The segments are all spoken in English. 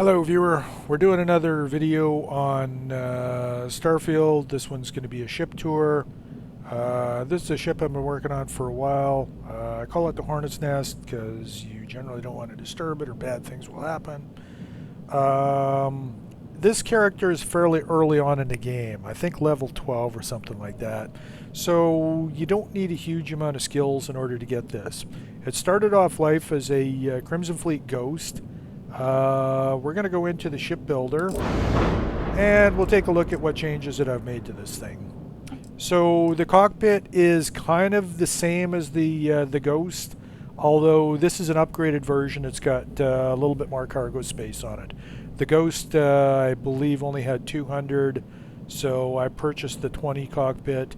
Hello viewer, we're doing another video on Starfield. This one's going to be a ship tour. This is a ship I've been working on for a while. I call it the Hornet's Nest because you generally don't want to disturb it or bad things will happen. This character is fairly early on in the game, I think level 12 or something like that. So you don't need a huge amount of skills in order to get this. It started off life as a Crimson Fleet Ghost. We're going to go into the shipbuilder and we'll take a look at what changes that I've made to this thing. So the cockpit is kind of the same as the Ghost, although this is an upgraded version. It's got a little bit more cargo space on it. The Ghost, I believe, only had 200, so I purchased the 20 cockpit.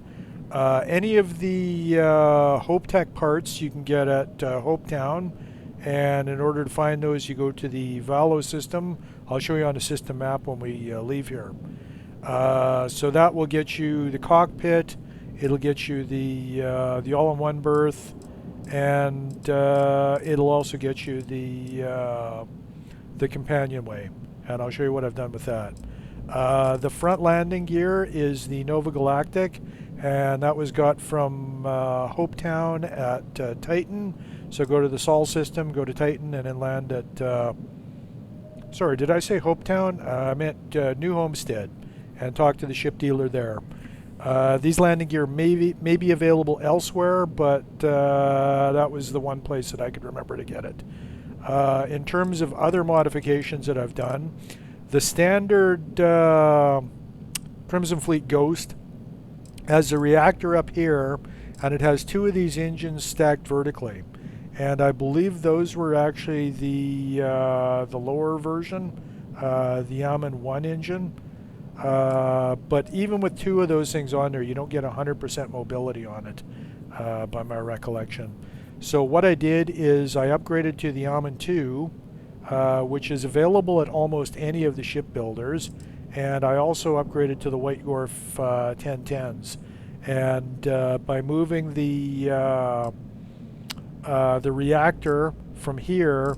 Any of the Hope Tech parts you can get at Hopetown. And in order to find those, you go to the Valo system. I'll show you on the system map when we leave here. So that will get you the cockpit. It'll get you the all-in-one berth, and it'll also get you the companionway. And I'll show you what I've done with that. The front landing gear is the Nova Galactic, and that was got from Hopetown at Titan. So go to the Sol system, go to Titan, and then land at, sorry, did I say Hopetown? I meant New Homestead, and talk to the ship dealer there. These landing gear may be available elsewhere, but that was the one place that I could remember to get it. In terms of other modifications that I've done, the standard Crimson Fleet Ghost has a reactor up here, and it has two of these engines stacked vertically. And I believe those were actually the lower version, the Yaman 1 engine. But even with two of those things on there, you don't get 100% mobility on it, by my recollection. So what I did is I upgraded to the Yaman 2, which is available at almost any of the shipbuilders. And I also upgraded to the White Dwarf 1010s. And by moving the reactor from here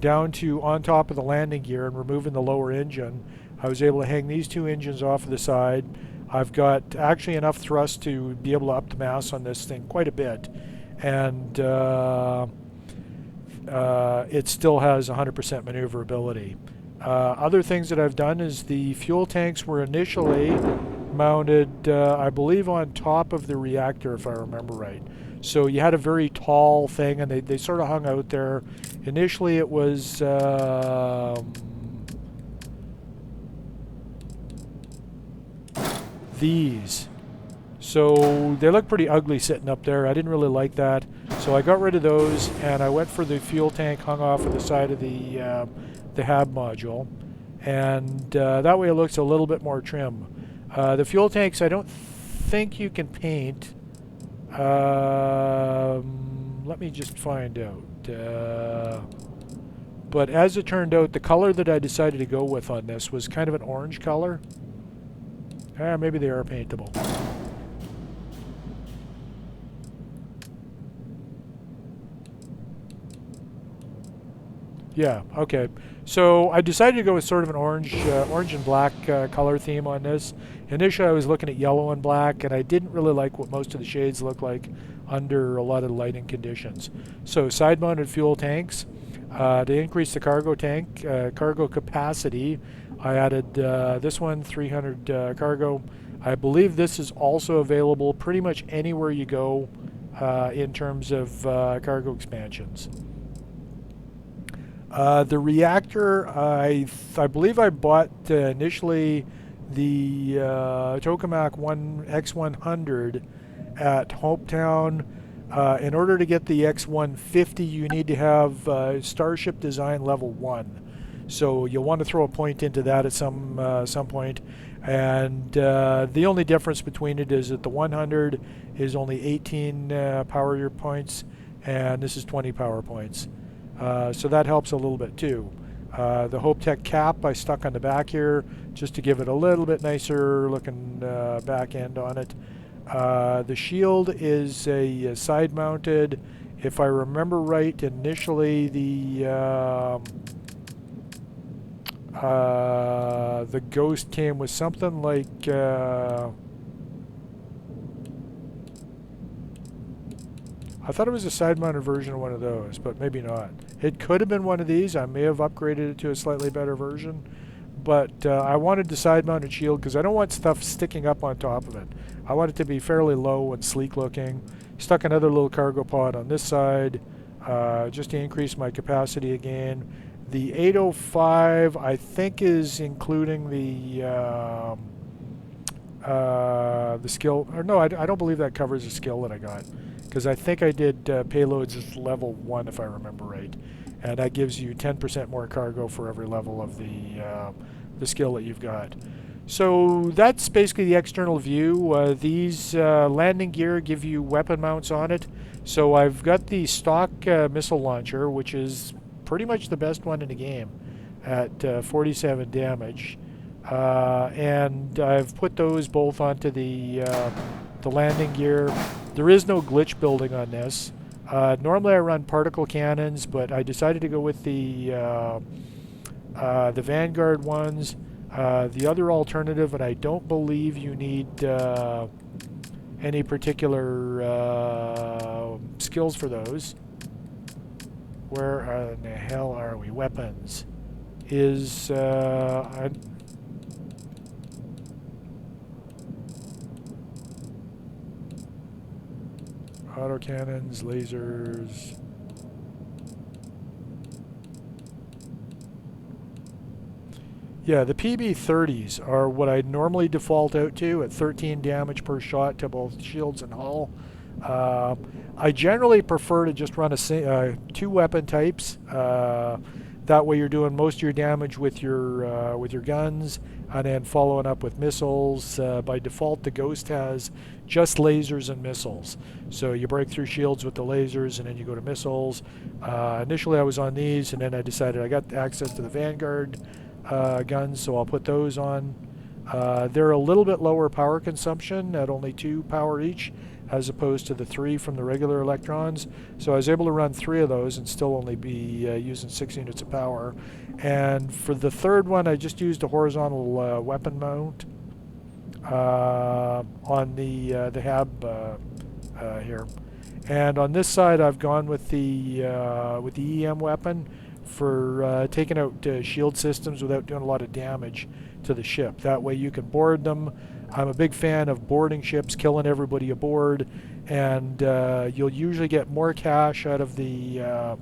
down to on top of the landing gear and removing the lower engine, I was able to hang these two engines off of the side. I've got actually enough thrust to be able to up the mass on this thing quite a bit, and it still has 100% maneuverability. Other things that I've done is the fuel tanks were initially mounted, I believe, on top of the reactor, if I remember right. So you had a very tall thing, and they sort of hung out there. Initially it was these. So they look pretty ugly sitting up there. I didn't really like that. So I got rid of those, and I went for the fuel tank hung off of the side of the HAB module. And that way it looks a little bit more trim. The fuel tanks, I don't think you can paint. Let me just find out. But as it turned out, the color that I decided to go with on this was kind of an orange color. Maybe they are paintable. Yeah, okay. So I decided to go with sort of an orange and black color theme on this. Initially I was looking at yellow and black, and I didn't really like what most of the shades look like under a lot of lighting conditions. So side-mounted fuel tanks. To increase the cargo capacity, I added this one, 300 cargo. I believe this is also available pretty much anywhere you go in terms of cargo expansions. The reactor, I believe I bought initially the Tokamak X100 at Hopetown. In order to get the X150, you need to have Starship Design Level 1. So you'll want to throw a point into that at some point. And the only difference between it is that the 100 is only 18 power points, and this is 20 power points. So that helps a little bit too. The Hope Tech cap I stuck on the back here just to give it a little bit nicer looking back end on it. The shield is a side mounted. If I remember right, initially the The Ghost came with something like... I thought it was a side-mounted version of one of those, but maybe not. It could have been one of these. I may have upgraded it to a slightly better version. But I wanted the side-mounted shield because I don't want stuff sticking up on top of it. I want it to be fairly low and sleek-looking. Stuck another little cargo pod on this side just to increase my capacity again. The 805, I think, is including the skill. Or no, I don't believe that covers the skill that I got. Because I think I did payloads at level 1, if I remember right. And that gives you 10% more cargo for every level of the skill that you've got. So that's basically the external view. These landing gear give you weapon mounts on it. So I've got the stock missile launcher, which is pretty much the best one in the game at 47 damage. And I've put those both onto the landing gear. There is no glitch building on this. Normally I run particle cannons, but I decided to go with the Vanguard ones. The other alternative, and I don't believe you need any particular skills for those. Where in the hell are we? Weapons. Is... autocannons, lasers. Yeah, the PB-30s are what I normally default out to at 13 damage per shot to both shields and hull. I generally prefer to just run two weapon types. That way you're doing most of your damage with your guns, and then following up with missiles. By default, the Ghost has just lasers and missiles. So you break through shields with the lasers, and then you go to missiles. Initially I was on these, and then I decided I got access to the Vanguard guns, so I'll put those on. They're a little bit lower power consumption at only 2 power each, as opposed to the 3 from the regular Electrons. So I was able to run 3 of those and still only be using 6 units of power. And for the third one, I just used a horizontal weapon mount on the hab here. And on this side, I've gone with the EM weapon for taking out shield systems without doing a lot of damage to the ship. That way you can board them. I'm a big fan of boarding ships, killing everybody aboard, and you'll usually get more cash out of the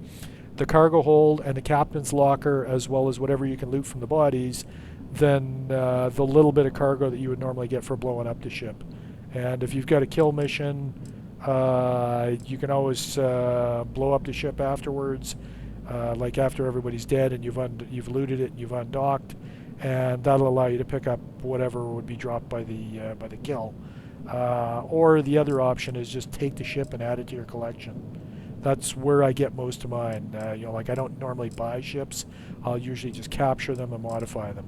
cargo hold and the captain's locker, as well as whatever you can loot from the bodies, than the little bit of cargo that you would normally get for blowing up the ship. And if you've got a kill mission, you can always blow up the ship afterwards, like after everybody's dead and you've looted it and you've undocked, and that'll allow you to pick up whatever would be dropped by the kill. Or the other option is just take the ship and add it to your collection. That's where I get most of mine. Like I don't normally buy ships. I'll usually just capture them and modify them.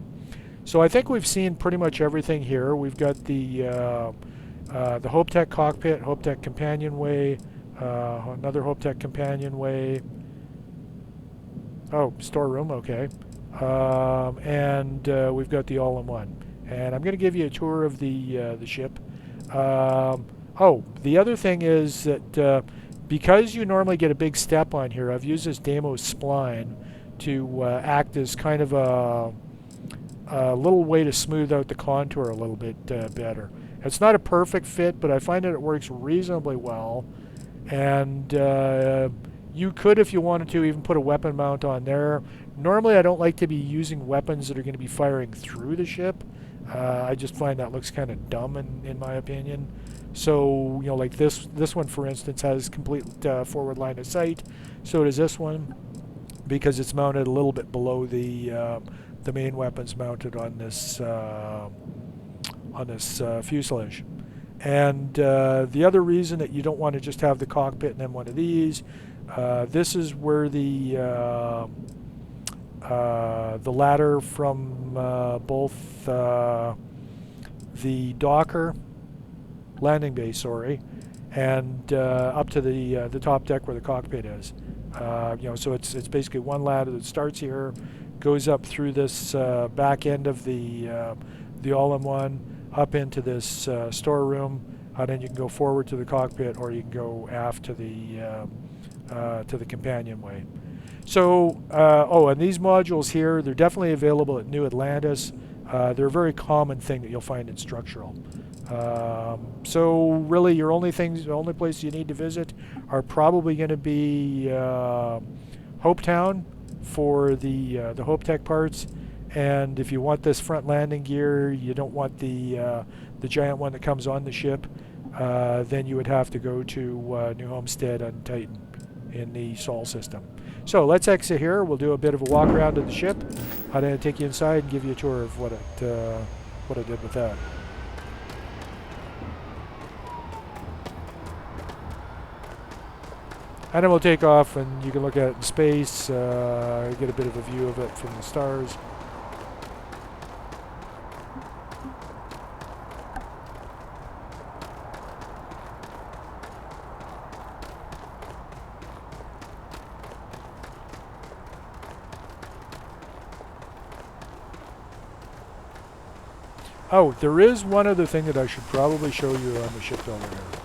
So I think we've seen pretty much everything here. We've got the HopeTech cockpit, HopeTech companionway, another HopeTech companionway. Oh, storeroom, okay. And we've got the all-in-one. And I'm going to give you a tour of the ship. Oh, the other thing is that because you normally get a big step on here, I've used this Deimos spline to act as kind of a little way to smooth out the contour a little bit better. It's not a perfect fit, but I find that it works reasonably well. And you could, if you wanted to, even put a weapon mount on there. Normally I don't like to be using weapons that are going to be firing through the ship. I just find that looks kind of dumb in my opinion. So, like this one, for instance, has complete forward line of sight. So does this one, because it's mounted a little bit below the main weapons mounted on this fuselage. And the other reason that you don't want to just have the cockpit and then one of these, this is where the ladder from both the docker landing bay, and up to the top deck where the cockpit is. So it's basically one ladder that starts here, goes up through this back end of the all-in-one up into this storeroom, and then you can go forward to the cockpit, or you can go aft to the companionway. So, oh, and these modules here, they're definitely available at New Atlantis. They're a very common thing that you'll find in structural. So really, the only places you need to visit are probably going to be Hopetown for the HopeTech parts, and if you want this front landing gear, you don't want the giant one that comes on the ship, then you would have to go to New Homestead and Titan in the Sol system. So let's exit here. We'll do a bit of a walk around of the ship. I'm going to take you inside and give you a tour of what it did with that. And then we'll take off, and you can look at it in space, get a bit of a view of it from the stars. Oh, there is one other thing that I should probably show you on the ship builder here.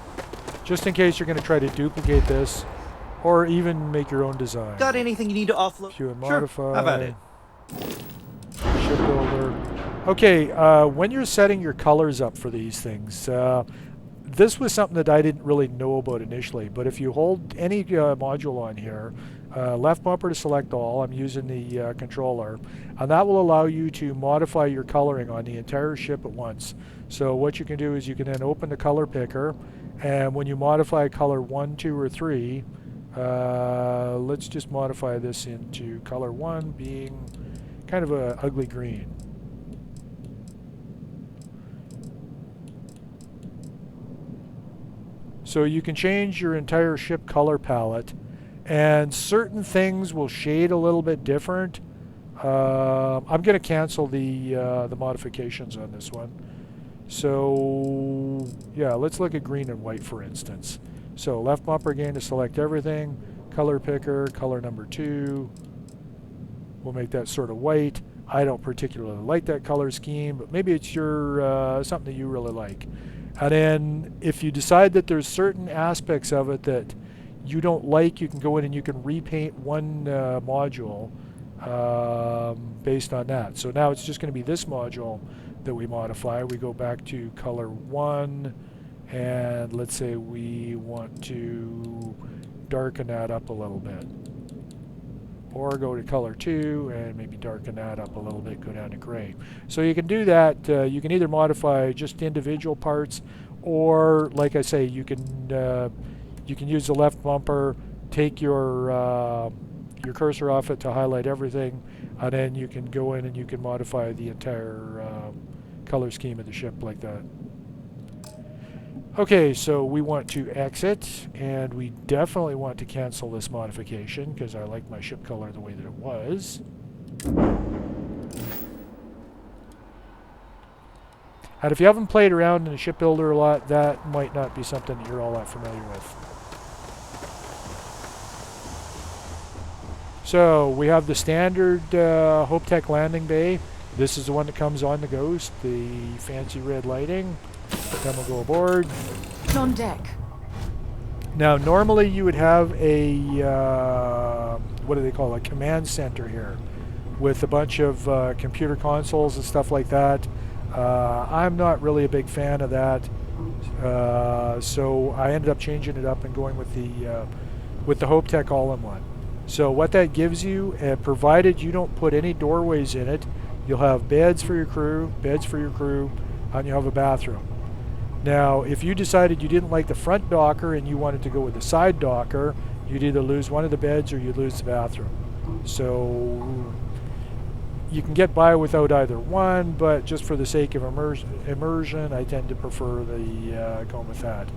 Just in case you're going to try to duplicate this, or even make your own design. Got anything you need to offload? View and Sure, modify. how about it? Ship builder. Okay, when you're setting your colors up for these things, this was something that I didn't really know about initially, but if you hold any module on here, left bumper to select all, I'm using the controller, and that will allow you to modify your coloring on the entire ship at once. So what you can do is you can then open the color picker, and when you modify color 1, 2, or 3, let's just modify this into color 1 being kind of a ugly green. So you can change your entire ship color palette, and certain things will shade a little bit different. I'm going to cancel the modifications on this one. So yeah, let's look at green and white for instance. So left bumper again to select everything, color picker, color number 2. We'll make that sort of white. I don't particularly like that color scheme, but maybe it's your something that you really like. And then if you decide that there's certain aspects of it that you don't like, you can go in and you can repaint one module based on that. So now it's just going to be this module that we modify. We go back to color 1, and let's say we want to darken that up a little bit. Or go to color 2 and maybe darken that up a little bit, go down to gray. So you can do that. You can either modify just individual parts, or like I say, you can use the left bumper, take your cursor off it to highlight everything, and then you can go in and you can modify the entire color scheme of the ship like that. Okay, so we want to exit, and we definitely want to cancel this modification because I like my ship color the way that it was. And if you haven't played around in a ship builder a lot, that might not be something that you're all that familiar with. So we have the standard HopeTech landing bay. This is the one that comes on the Ghost, the fancy red lighting. Then we'll go aboard. On deck. Now, normally you would have a, what do they call it, a command center here with a bunch of computer consoles and stuff like that. I'm not really a big fan of that, so I ended up changing it up and going with the HopeTech all-in-one. So what that gives you, provided you don't put any doorways in it, you'll have beds for your crew, and you'll have a bathroom. Now, if you decided you didn't like the front docker and you wanted to go with the side docker, you'd either lose one of the beds or you'd lose the bathroom. So you can get by without either one, but just for the sake of immersion, I tend to prefer the going with that.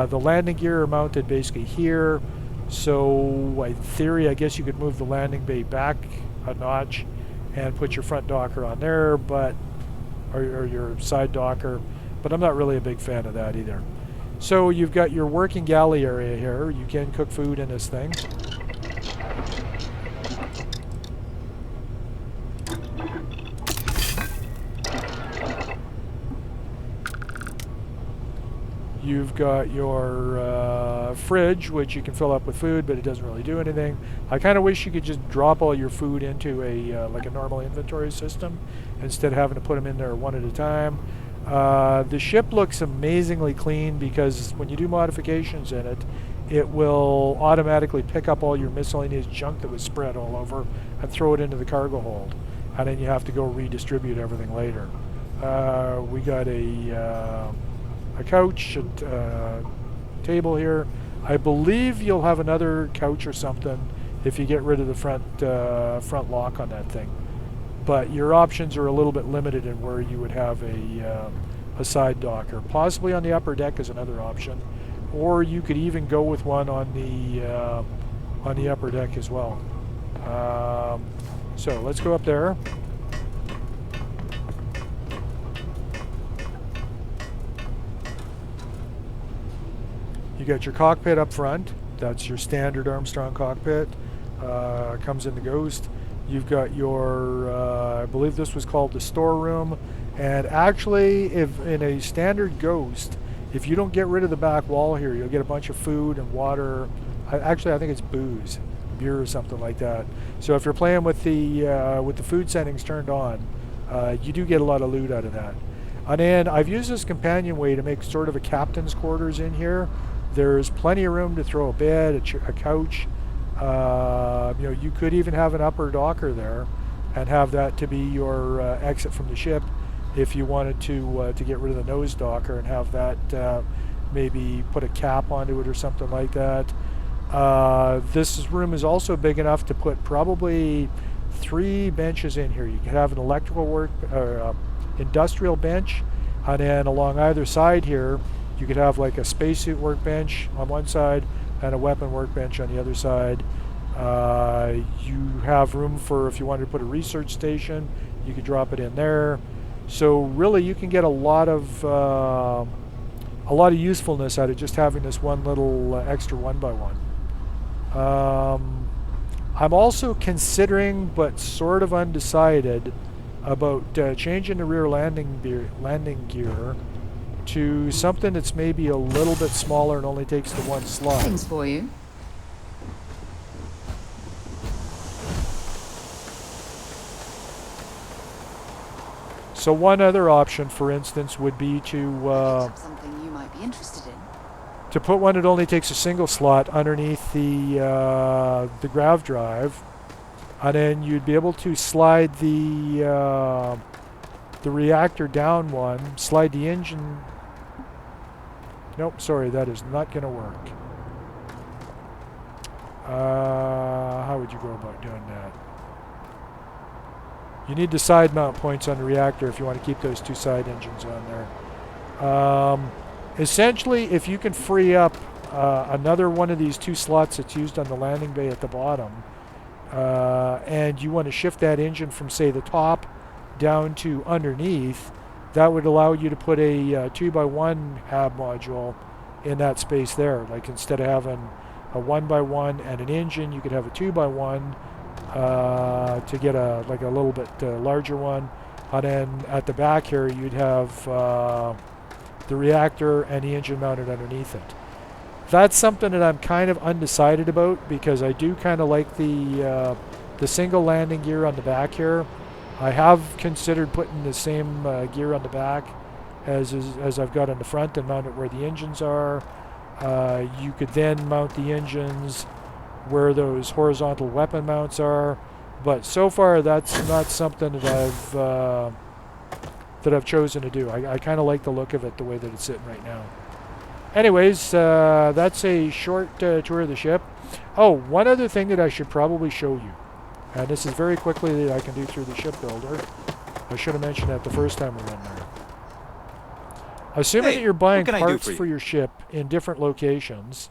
The landing gear are mounted basically here, so in theory, I guess you could move the landing bay back a notch and put your front docker on there, but or your side docker. But I'm not really a big fan of that either. So you've got your working galley area here. You can cook food in this thing. You've got your fridge, which you can fill up with food, but it doesn't really do anything. I kind of wish you could just drop all your food into a like a normal inventory system instead of having to put them in there one at a time. The ship looks amazingly clean because when you do modifications in it, it will automatically pick up all your miscellaneous junk that was spread all over and throw it into the cargo hold. And then you have to go redistribute everything later. We got a couch, a table here. I believe you'll have another couch or something if you get rid of the front lock on that thing. But your options are a little bit limited in where you would have a side docker. Possibly on the upper deck is another option, or you could even go with one on the upper deck as well. So let's go up there. You got your cockpit up front. That's your standard Armstrong cockpit. Comes in the Ghost. You've got your, I believe this was called the storeroom. And actually, if in a standard Ghost, if you don't get rid of the back wall here, you'll get a bunch of food and water. Actually, I think it's booze, beer or something like that. So if you're playing with the food settings turned on, you do get a lot of loot out of that. And then I've used this companionway to make sort of a captain's quarters in here. There's plenty of room to throw a bed, a couch. You could even have an upper docker there and have that to be your exit from the ship if you wanted to get rid of the nose docker and have that maybe put a cap onto it or something like that. This room is also big enough to put probably 3 benches in here. You could have an electrical work or industrial bench, and then along either side here you could have like a spacesuit workbench on one side and a weapon workbench on the other side. You have room for, if you wanted to put a research station, you could drop it in there. So really you can get a lot of usefulness out of just having this one little extra 1x1. I'm also considering, but sort of undecided, about changing the rear landing gear to something that's maybe a little bit smaller and only takes the one slot. Things for you. So one other option, for instance, would be to something you might be interested in. To put one that only takes a single slot underneath the grav drive, and then you'd be able to slide the reactor down one, slide the engine. Nope, sorry, that is not going to work. How would you go about doing that? You need the side mount points on the reactor if you want to keep those 2 side engines on there. Essentially, if you can free up another one of these 2 slots that's used on the landing bay at the bottom, and you want to shift that engine from, say, the top down to underneath, that would allow you to put a 2x1 hab module in that space there. Like instead of having a 1x1 and an engine, you could have a 2x1 to get a little bit larger one. And then at the back here, you'd have the reactor and the engine mounted underneath it. That's something that I'm kind of undecided about because I do kind of like the single landing gear on the back here. I have considered putting the same gear on the back as I've got on the front and mount it where the engines are. You could then mount the engines where those horizontal weapon mounts are, but so far that's not something that I've chosen to do. I kind of like the look of it the way that it's sitting right now. Anyways, that's a short tour of the ship. Oh, one other thing that I should probably show you, and this is very quickly that I can do through the ship builder. I should have mentioned that the first time we went there. Assuming that you're buying parts for your ship in different locations,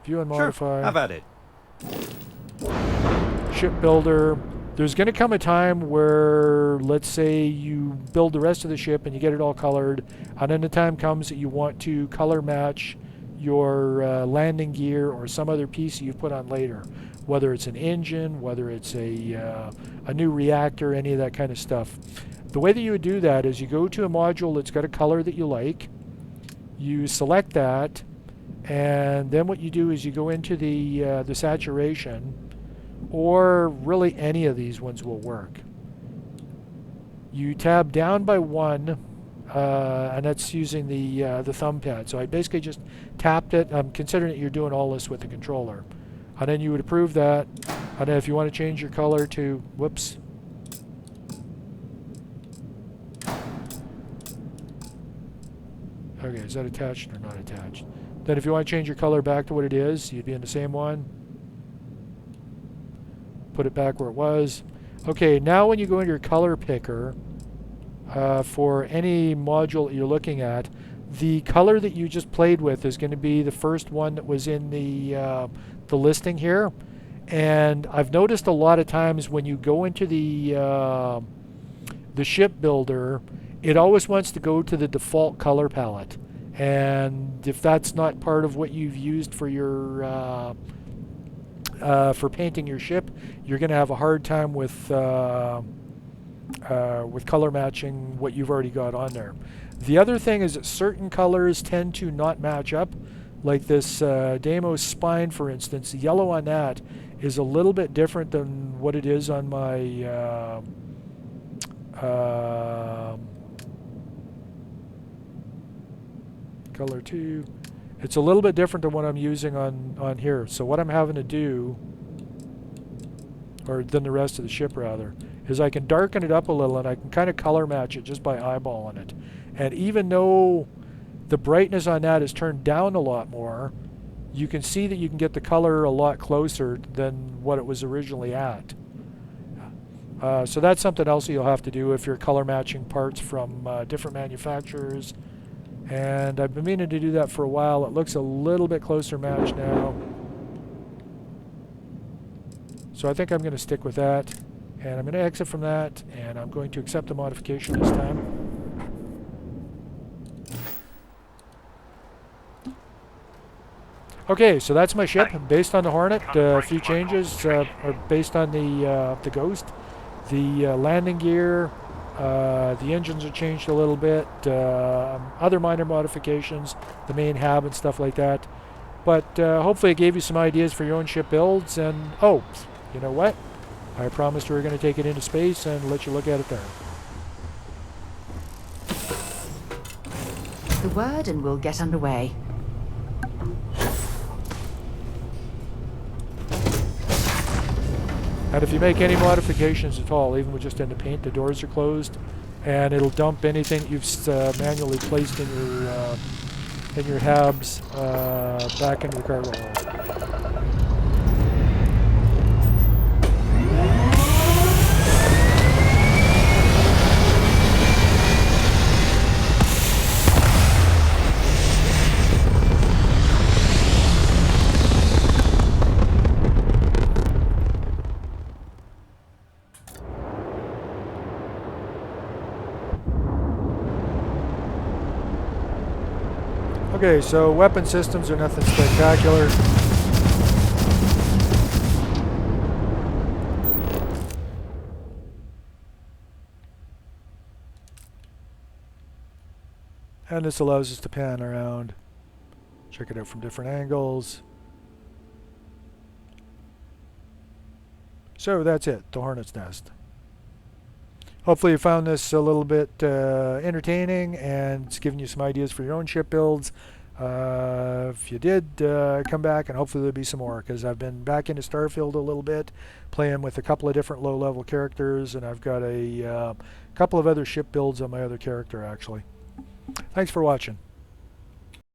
view and modify. Sure, how about it? Ship builder. There's going to come a time where, let's say, you build the rest of the ship and you get it all colored, and then the time comes that you want to color match your landing gear or some other piece that you've put on later, whether it's an engine, whether it's a new reactor, any of that kind of stuff. The way that you would do that is you go to a module that's got a color that you like, You select that, and then what you do is you go into the saturation, or really any of these ones will work. You tab down by one, and that's using the thumb pad. So I basically just tapped it. I'm considering that you're doing all this with the controller. And then you would approve that. And then if you want to change your color to, whoops. Okay, is that attached or not attached? Then if you want to change your color back to what it is, you'd be in the same one. Put it back where it was. Okay, now when you go into your color picker, for any module that you're looking at, the color that you just played with is going to be the first one that was in the listing here. And I've noticed a lot of times when you go into the ship builder, it always wants to go to the default color palette. And if that's not part of what you've used for your for painting your ship, you're going to have a hard time with color matching what you've already got on there. The other thing is that certain colors tend to not match up. Like this Deimos spine, for instance, the yellow on that is a little bit different than what it is on my color 2. It's a little bit different than what I'm using on here. So what I'm having to do, or than the rest of the ship rather, is I can darken it up a little and I can kind of color match it just by eyeballing it. And even though the brightness on that is turned down a lot more, you can see that you can get the color a lot closer than what it was originally at. So that's something else that you'll have to do if you're color matching parts from different manufacturers. And I've been meaning to do that for a while. It looks a little bit closer matched now. So I think I'm going to stick with that. And I'm going to exit from that, and I'm going to accept the modification this time. Okay, so that's my ship, based on the Hornet. A few changes are based on the Ghost. The landing gear, the engines are changed a little bit. Other minor modifications, the main hab and stuff like that. But hopefully it gave you some ideas for your own ship builds. And oh, you know what? I promised we were going to take it into space and let you look at it there. The word and we'll get underway. And if you make any modifications at all, even with just in the paint, the doors are closed, and it'll dump anything you've manually placed in your habs back into the cargo hold. Okay, so weapon systems are nothing spectacular. And this allows us to pan around, check it out from different angles. So that's it, the Hornet's Nest. Hopefully you found this a little bit entertaining and it's given you some ideas for your own ship builds. If you did, come back and hopefully there'll be some more, because I've been back into Starfield a little bit, playing with a couple of different low-level characters, and I've got a couple of other ship builds on my other character actually. Thanks for watching.